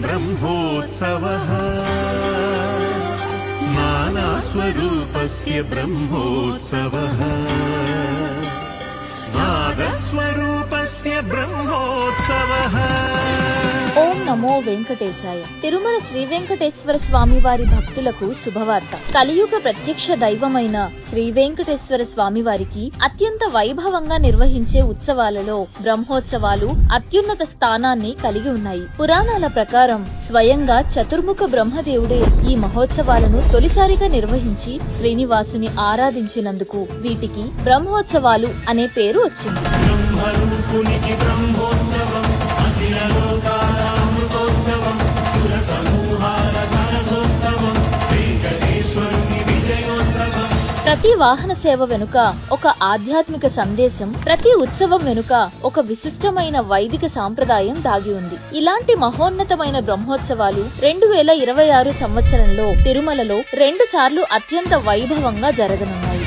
ब्रह्मोत्सवः नानास्वरूपस्य ब्रह्मोत्सवः नादस्वरूपस्य ब्रह्मोत्सवः। ఓం నమో వెంకటేశాయ. తిరుమల శ్రీ వెంకటేశ్వర స్వామి వారి భక్తులకు శుభవార్త. కలియుగ ప్రత్యక్ష దైవమైన శ్రీ వెంకటేశ్వర స్వామి వారికి అత్యంత వైభవంగా నిర్వహించే ఉత్సవాలలో బ్రహ్మోత్సవాలు అత్యున్నత స్థానాన్ని కలిగి ఉన్నాయి. పురాణాల ప్రకారం స్వయంగా చతుర్ముఖ బ్రహ్మదేవుడే ఈ మహోత్సవాలను తొలిసారిగా నిర్వహించి శ్రీనివాసుని ఆరాధించినందుకు వీటికి బ్రహ్మోత్సవాలు అనే పేరు వచ్చింది. ప్రతి వాహన సేవ వెనుక ఒక ఆధ్యాత్మిక సందేశం, ప్రతి ఉత్సవం వెనుక ఒక విశిష్టమైన వైదిక సాంప్రదాయం దాగి ఉంది. ఇలాంటి మహోన్నతమైన బ్రహ్మోత్సవాలు 2026 సంవత్సరంలో తిరుమలలో 2 సార్లు అత్యంత వైభవంగా జరగనున్నాయి.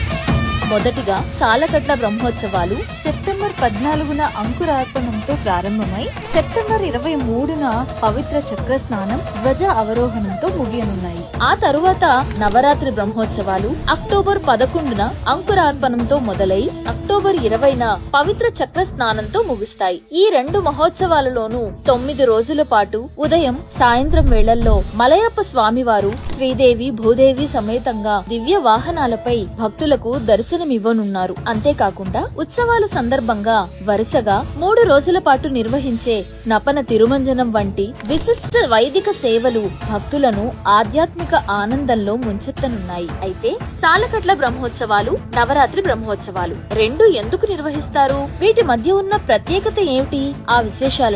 మొదటిగా సాలకట్ల బ్రహ్మోత్సవాలు సెప్టెంబర్ 14న అంకురార్పణంతో ప్రారంభమై సెప్టెంబర్ 23న పవిత్ర చక్ర స్నానం, ధ్వజ అవరోహణంతో ముగియనున్నాయి. ఆ తరువాత నవరాత్రి బ్రహ్మోత్సవాలు అక్టోబర్ 11న అంకురార్పణంతో మొదలై అక్టోబర్ 20న పవిత్ర చక్ర స్నానంతో ముగుస్తాయి. ఈ 2 మహోత్సవాలలోనూ 9 రోజుల పాటు ఉదయం సాయంత్రం వేళల్లో మలయప్ప స్వామివారు శ్రీదేవి భూదేవి సమేతంగా దివ్య వాహనాలపై భక్తులకు దర్శనమివ్వనున్నారు. అంతేకాకుండా ఉత్సవాల సందర్భంగా వరుసగా 3 రోజుల పాటు నిర్వహించే స్నపన తిరుమంజనం వంటి విశిష్ట వైదిక సేవలు భక్తులను ఆధ్యాత్మిక ఆనందంలో ముంచెత్తనున్నాయి. అయితే సాలకట్ల బ్రహ్మోత్సవాలు, నవరాత్రి బ్రహ్మోత్సవాలు 2 ఎందుకు నిర్వహిస్తారు? వీటి మధ్య ఉన్న ప్రత్యేకత ఏమిటి? ఆ విశేషాలు